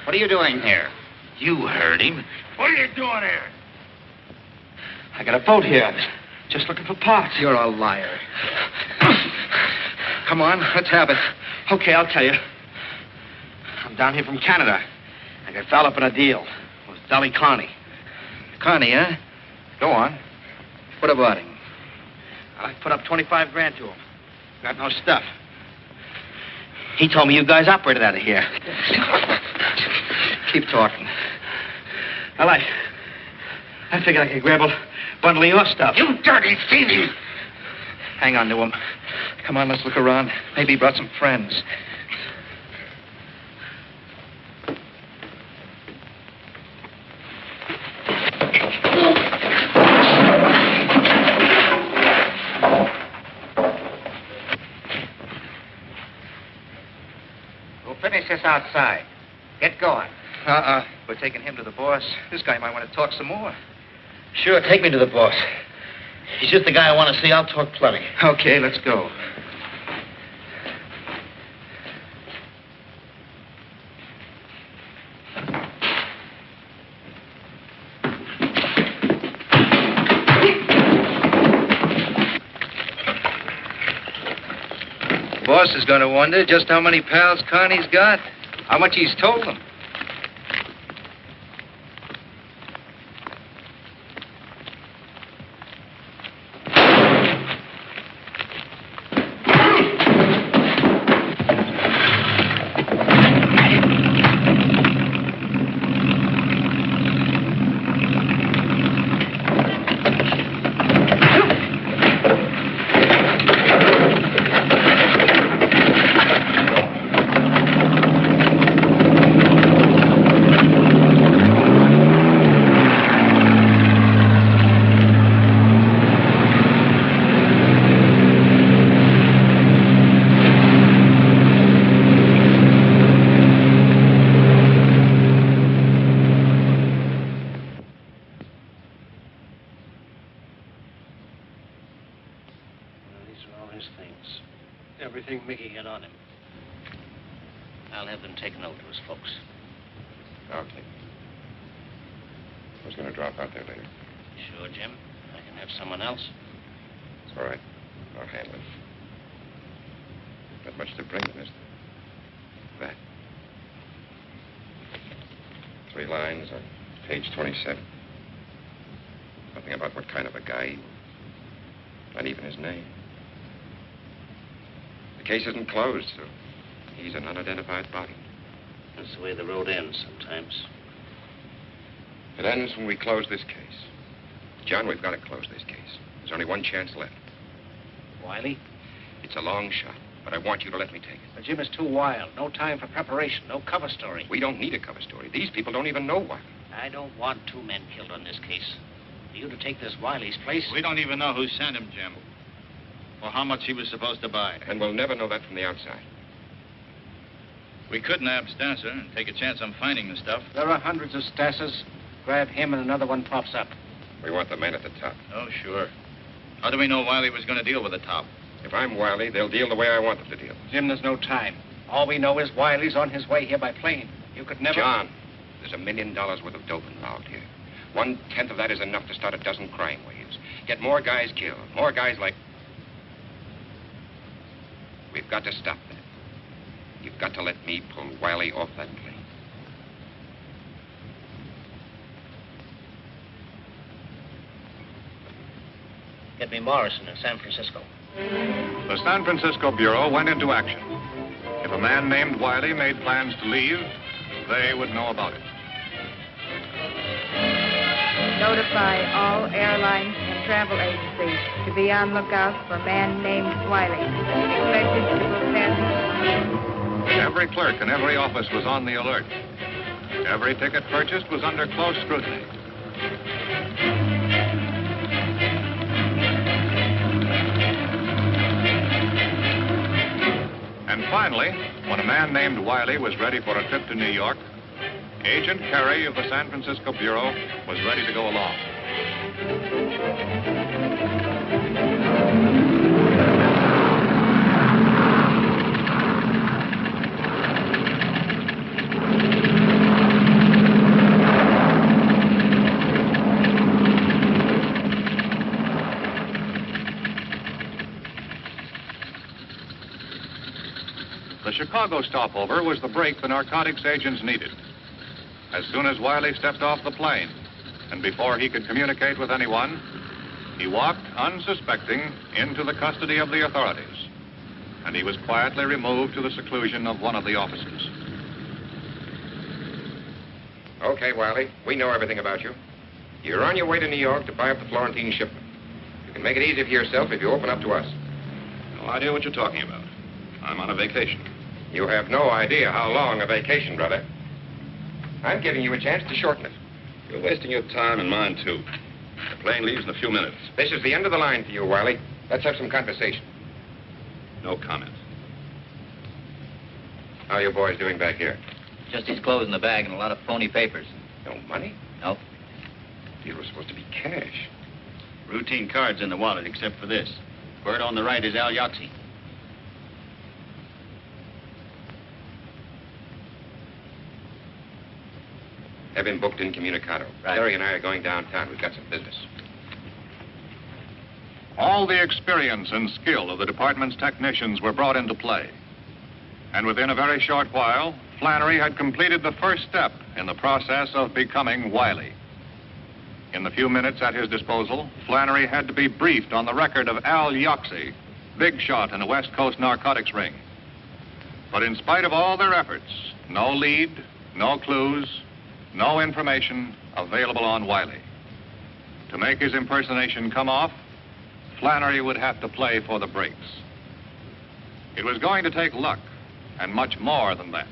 D: What are you doing here?
E: You heard him.
D: What are you doing here? I got a boat here. Just looking for parts.
F: You're a liar.
D: Come on, let's have it. Okay, I'll tell you. I'm down here from Canada. I got fouled up in a deal with Dolly Carney.
F: Carney, huh? Go on. What about him?
D: I put up 25 grand to him. Got no stuff. He told me you guys operated out of here.
F: Keep talking.
D: Well, I figured I could grab a bundle of your stuff.
F: You dirty thieving! Hang on to him. Come on, let's look around. Maybe he brought some friends.
D: We'll finish this outside. Get going.
F: We're taking him to the boss. This guy might want to talk some more.
D: Sure, take me to the boss. He's just the guy I want to see. I'll talk plenty.
F: Okay, let's go. The boss is going to wonder just how many pals Carney's got, how much he's told them.
D: Everything Mickey had on him.
E: I'll have them taken over to his folks.
G: Okay. I was going to drop out there later.
E: Sure, Jim. I can have someone else.
G: It's all right. I'll handle it. Not much to bring them, is there? That. 3 lines, a Page 27. Nothing about what kind of a guy he was. Not even his name. The case isn't closed, so he's an unidentified body.
F: That's the way the road ends sometimes.
G: It ends when we close this case. John, we've got to close this case. There's only one chance left.
F: Wiley?
G: It's a long shot, but I want you to let me take it.
F: But Jim is too wild. No time for preparation. No cover story.
G: We don't need a cover story. These people don't even know Wiley.
F: I don't want 2 men killed on this case. For you to take this Wiley's place...
J: We don't even know who sent him, Jim. Or how much he was supposed to buy.
G: And we'll never know that from the outside.
J: We could nab Stasser and take a chance on finding the stuff.
F: There are hundreds of Stassers. Grab him and another one pops up.
G: We want the men at the top.
J: Oh, sure. How do we know Wiley was going to deal with the top?
G: If I'm Wiley, they'll deal the way I want them to deal.
F: Jim, there's no time. All we know is Wiley's on his way here by plane. You could never...
G: John, there's $1 million worth of dope involved here. 1/10 of that is enough to start a dozen crime waves. Get more guys killed. More guys like... We've got to stop that. You've got to let me pull Wiley off that plane.
F: Get me Morrison in San Francisco.
A: The San Francisco Bureau went into action. If a man named Wiley made plans to leave, they would know about it.
N: Notify all airlines and travel agencies to be on lookout for a man named Wiley. Expected to book passengers.
A: Every clerk in every office was on the alert. Every ticket purchased was under close scrutiny. And finally, when a man named Wiley was ready for a trip to New York, Agent Carey of the San Francisco Bureau was ready to go along. The Chicago stopover was the break the narcotics agents needed. As soon as Wiley stepped off the plane, and before he could communicate with anyone, he walked, unsuspecting, into the custody of the authorities. And he was quietly removed to the seclusion of one of the offices.
G: Okay, Wiley, we know everything about you. You're on your way to New York to buy up the Florentine shipment. You can make it easy for yourself if you open up to us.
C: No idea what you're talking about. I'm on a vacation.
G: You have no idea how long a vacation, brother. I'm giving you a chance to shorten it.
C: You're wasting your time and mine, too. The plane leaves in a few minutes.
G: This is the end of the line for you, Wiley. Let's have some conversation.
C: No comment.
G: How are you boys doing back here?
E: Just his clothes in the bag and a lot of phony papers.
G: No money?
E: No.
G: Deal was supposed to be cash.
I: Routine cards in the wallet, except for this. Word on the right is Al Yoxie.
G: Have him booked incommunicado.
E: Right.
G: Terry and I are going downtown. We've got some business.
A: All the experience and skill of the department's technicians were brought into play. And within a very short while, Flannery had completed the first step in the process of becoming Wiley. In the few minutes at his disposal, Flannery had to be briefed on the record of Al Yoxie, big shot in the West Coast narcotics ring. But in spite of all their efforts, no lead, no clues, no information available on Wiley. To make his impersonation come off, Flannery would have to play for the breaks. It was going to take luck, and much more than that.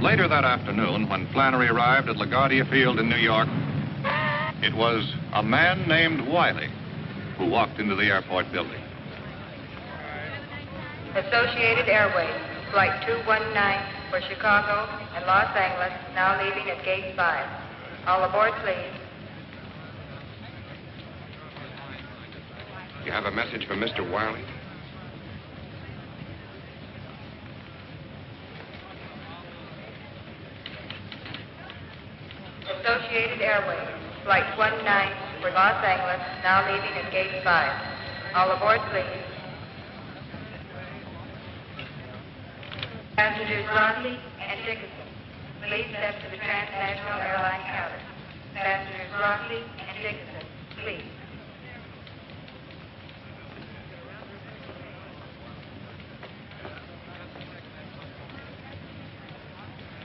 A: Later that afternoon, when Flannery arrived at LaGuardia Field in New York, it was a man named Wiley who walked into the airport building.
N: Associated Airways, Flight 219 for Chicago and Los Angeles, now leaving at Gate 5. All aboard, please.
G: You have a message for Mr. Wiley?
N: Associated Airways, Flight 19 for Los Angeles, now leaving at Gate 5. All aboard, please. Passengers Rodley and Dickinson, please step to the transnational airline counter. Passengers Rodley and Dickinson, please.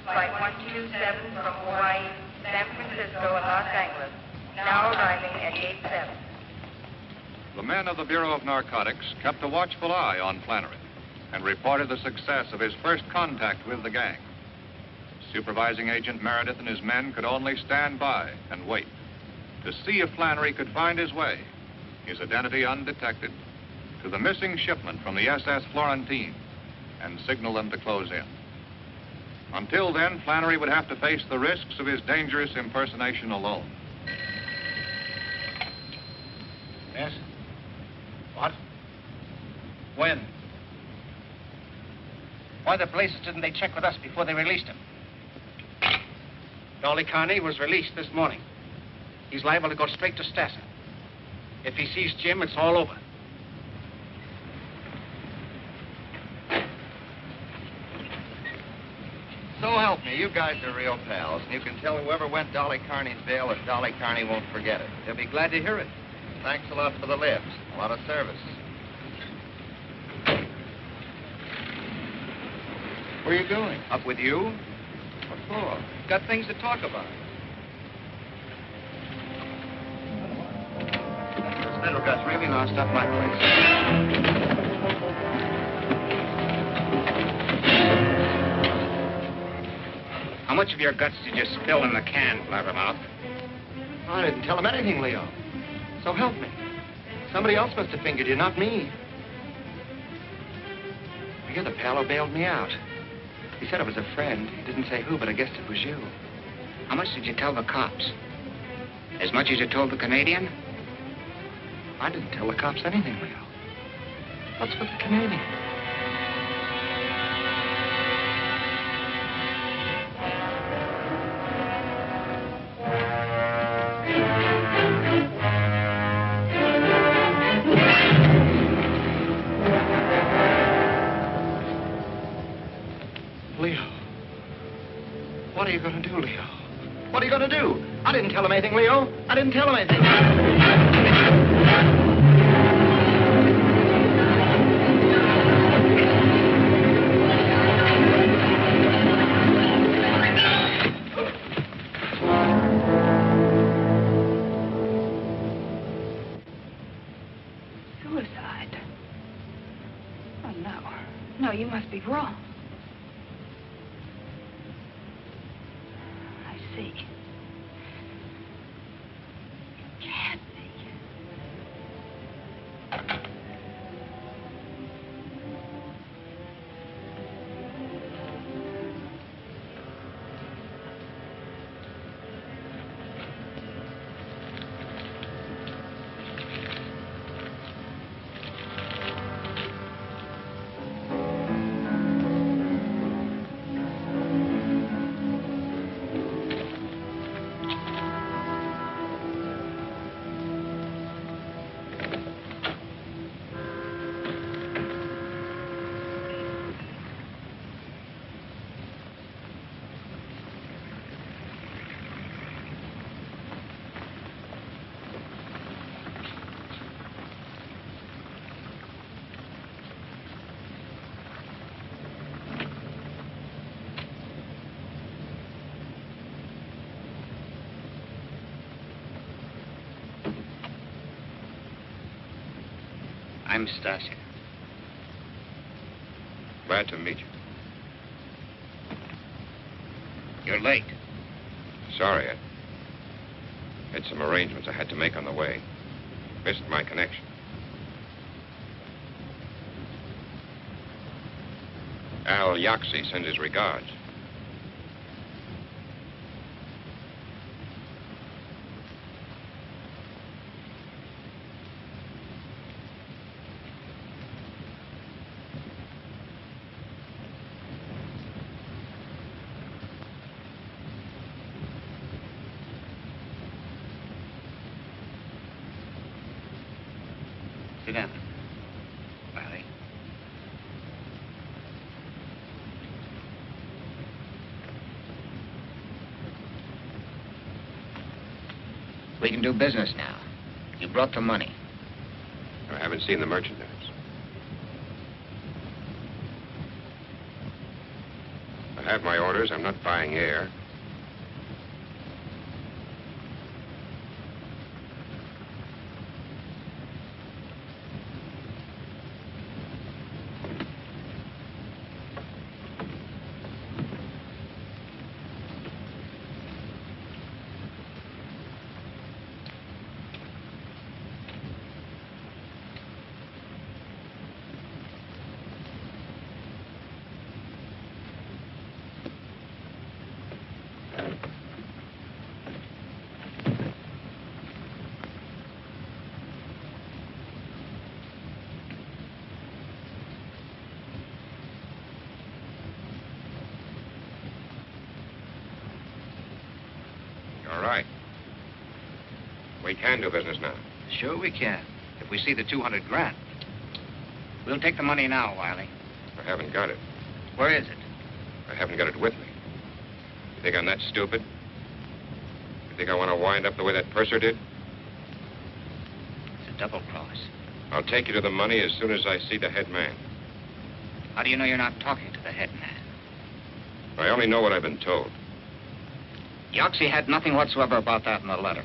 N: Flight 127 from Hawaii, San Francisco, and Los Angeles, now arriving at Gate 7.
A: The men of the Bureau of Narcotics kept a watchful eye on Flannery and reported the success of his first contact with the gang. Supervising Agent Meredith and his men could only stand by and wait to see if Flannery could find his way, his identity undetected, to the missing shipment from the SS Florentine and signal them to close in. Until then, Flannery would have to face the risks of his dangerous impersonation alone.
D: Yes? What? When? Why the blazes didn't they check with us before they released him? Dolly Carney was released this morning. He's liable to go straight to Stassa. If he sees Jim, it's all over.
O: So help me, you guys are real pals, and you can tell whoever went Dolly Carney's bail that Dolly Carney won't forget it. They'll be glad to hear it. Thanks a lot for the lift. A lot of service. Where are you going? Up with you? What for? Got things to talk about. This little gut's really lost up my place.
D: How much of your guts did you spill in the can, Blabbermouth?
O: I didn't tell him anything, Leo. So help me. Somebody else must have fingered you, not me. You're the pal who bailed me out. He said it was a friend. He didn't say who, but I guessed it was you.
D: How much did you tell the cops? As much as you told the Canadian?
O: I didn't tell the cops anything, Leo. What's with the Canadian? What are you going to do, Leo? What are you going to do? I didn't tell him anything, Leo. I didn't tell him anything.
H: Suicide? Oh, no. No, you must be wrong. See. Can't be.
D: I'm Stasia.
G: Glad to meet you.
D: You're late.
G: Sorry, I had some arrangements I had to make on the way. Missed my connection. Al Yaxi sends his regards.
D: Sit down, Riley.
F: We can do business now. You brought the money.
G: I haven't seen the merchandise. I have my orders. I'm not buying air. All right. We can do business now.
F: Sure we can. If we see the 200 grand. We'll take the money now, Wiley.
G: I haven't got it.
F: Where is it?
G: I haven't got it with me. You think I'm that stupid? You think I want to wind up the way that purser did?
F: It's a double cross.
G: I'll take you to the money as soon as I see the head man.
F: How do you know you're not talking to the head man?
G: I only know what I've been told.
F: Yoxie had nothing whatsoever about that in the letter.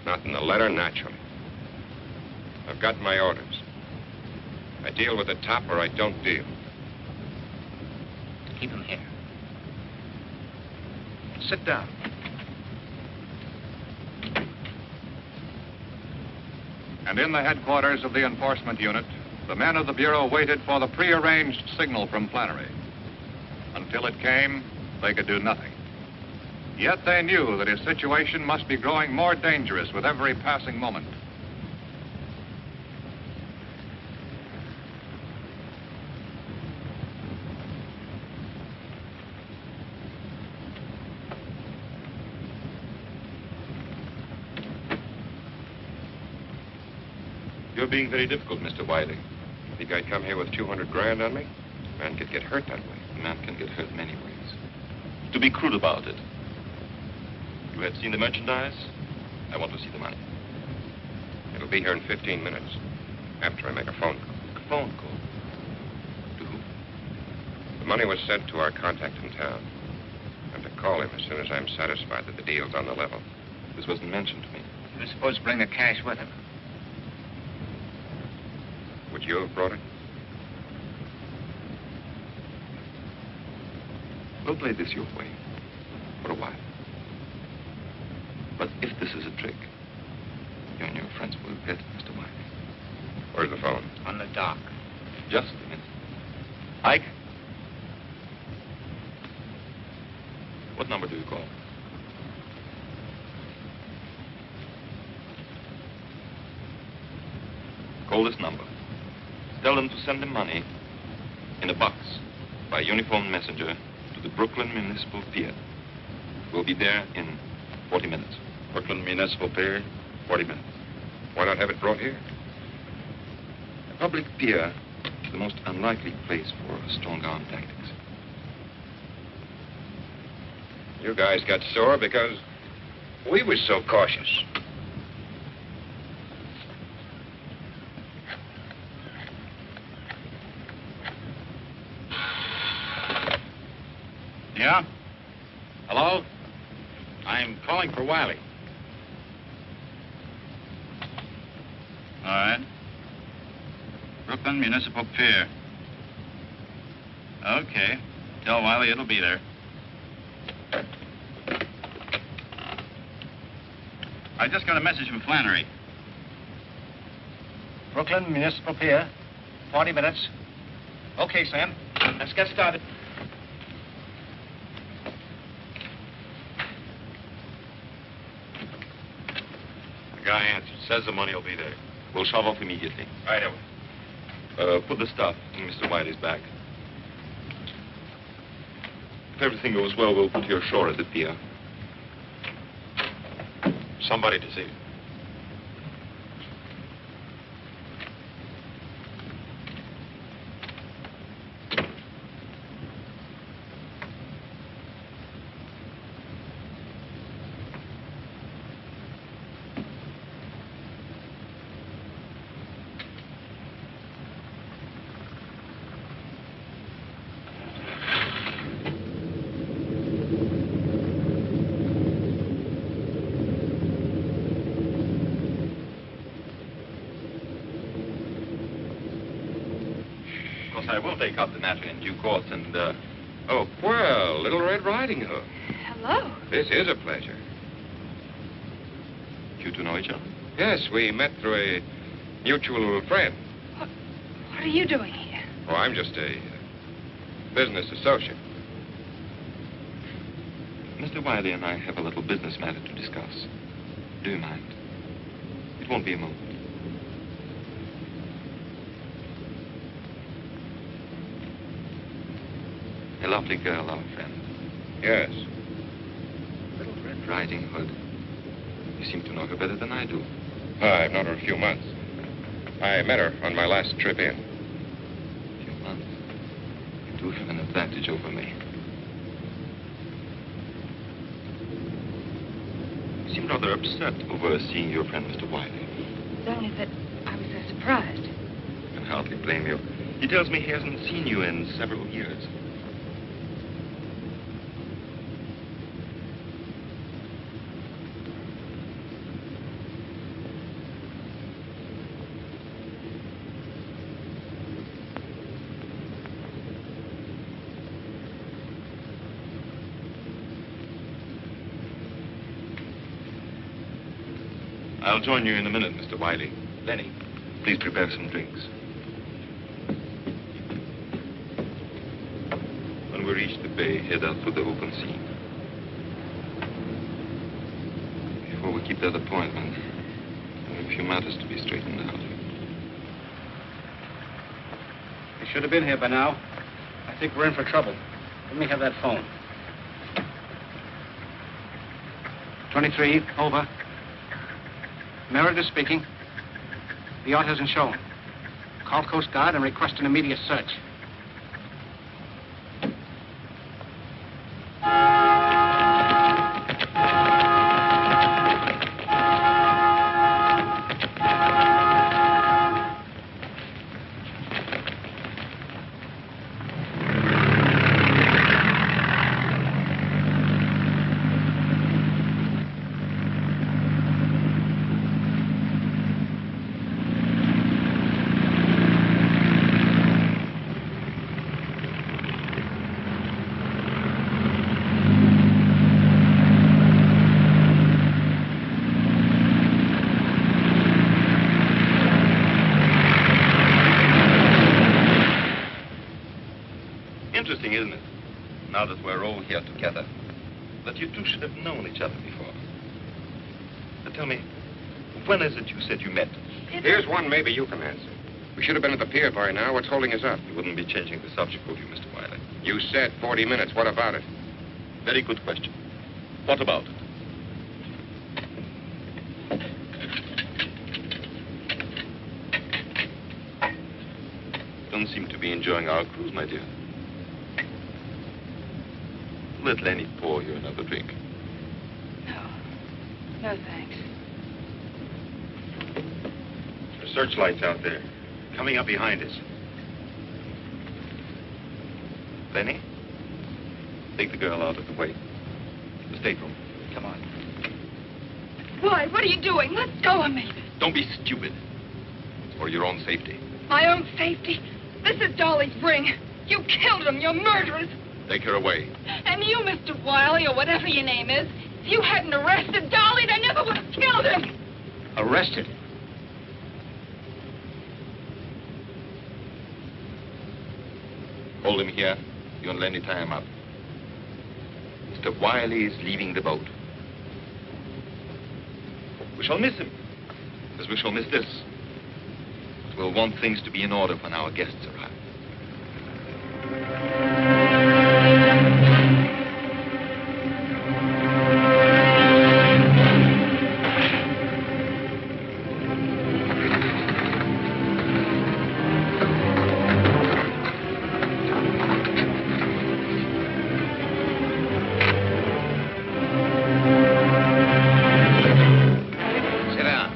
G: Not in the letter, naturally. I've got my orders. I deal with the top or I don't deal.
F: Keep him here. Sit down.
A: And in the headquarters of the enforcement unit, the men of the Bureau waited for the prearranged signal from Flannery. Until it came, they could do nothing. Yet they knew that his situation must be growing more dangerous with every passing moment.
C: You're being very difficult, Mr. Wiley.
G: Think I'd come here with 200 grand on me? A man could get hurt that way.
C: A man can get hurt many ways. To be crude about it, you have seen the merchandise? I want to see the money.
G: It'll be here in 15 minutes, after I make a phone call.
C: A phone call? To who?
G: The money was sent to our contact in town. I'm to call him as soon as I'm satisfied that the deal's on the level.
C: This wasn't mentioned to me.
F: He was supposed to bring the cash with him.
G: Would you have brought it?
C: We'll play this your way for a while. But if this is a trick, you and your friends will get it, Mr. Wiley.
G: Where's the phone?
F: On the dock.
C: Just a minute. Ike? What number do you call? Call this number. Tell them to send the money in a box by uniformed messenger to the Brooklyn Municipal Pier. We'll be there in 40 minutes.
G: Brooklyn Municipal Pier, 40 minutes. Why not have it brought here?
C: A public pier is the most unlikely place for strong-arm tactics.
G: You guys got sore because we was so cautious.
M: Yeah? Hello? I'm calling for Wiley. All right. Brooklyn Municipal Pier. Okay. Tell Wiley it'll be there. I just got a message from Flannery.
F: Brooklyn Municipal Pier. 40 minutes. Okay, Sam. Let's get started.
C: The guy answered. Says the money will be there. We'll shove off immediately.
G: Right away.
C: Put the stuff in Mr. Wiley's bag. If everything goes well, we'll put you ashore at the pier.
G: Somebody to see.
C: I will take up the matter in due course and,
G: Oh, well, Little Red Riding Hood.
H: Hello.
G: This is a pleasure.
C: You two know each other?
G: Yes, we met through a mutual friend.
H: What are you doing here?
G: Oh, I'm just a business associate.
C: Mr. Wiley and I have a little business matter to discuss. Do you mind? It won't be a moment. A lovely girl, our friend.
G: Yes.
C: Little Red Riding Hood. You seem to know her better than I do.
G: I've known her a few months. I met her on my last trip in.
C: A few months. You do have an advantage over me. You seem rather upset over seeing your friend, Mr. Wiley.
H: It's only that I was so surprised.
C: I can hardly blame you. He tells me he hasn't seen you in several years. I'll join you in a minute, Mr. Wiley. Lenny, please prepare some drinks. When we reach the bay, head out to the open sea. Before we keep that appointment, there are a few matters to be straightened out.
D: You should have been here by now. I think we're in for trouble. Let me have that phone. 23, over. Meredith speaking. The yacht hasn't shown. Call Coast Guard and request an immediate search.
C: Interesting, isn't it? Now that we're all here together, that you two should have known each other before. But tell me, when is it you said you met?
G: Here's one maybe you can answer. We should have been at the pier by now. What's holding us up?
C: You wouldn't be changing the subject, would you, Mr. Wiley?
G: You said 40 minutes. What about it?
C: Very good question. What about it? Don't seem to be enjoying our cruise, my dear. Let Lenny pour you another drink.
H: No. No, thanks.
C: The searchlight's out there, coming up behind us. Lenny, take the girl out of the way. The stateroom. Come on.
H: Why? What are you doing? Let go of me.
C: Don't be stupid. It's for your own safety.
H: My own safety? This is Dolly's ring. You killed him. You're murderers.
C: Take her away.
H: And you, Mr. Wiley, or whatever your name is, if you hadn't arrested Dolly, they never would have killed him.
D: Arrested?
C: Hold him here. You and Lenny tie him up. Mr. Wiley is leaving the boat. We shall miss him, as we shall miss this. But we'll want things to be in order when our guests arrive.
D: Sit down.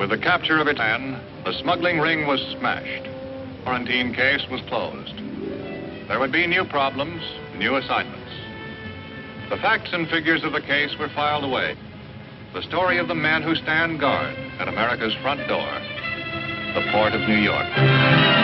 A: With the capture of its man, the smuggling ring was smashed. The quarantine case was closed. There would be new problems, new assignments. The facts and figures of the case were filed away. The story of the men who stand guard at America's front door, the port of New York.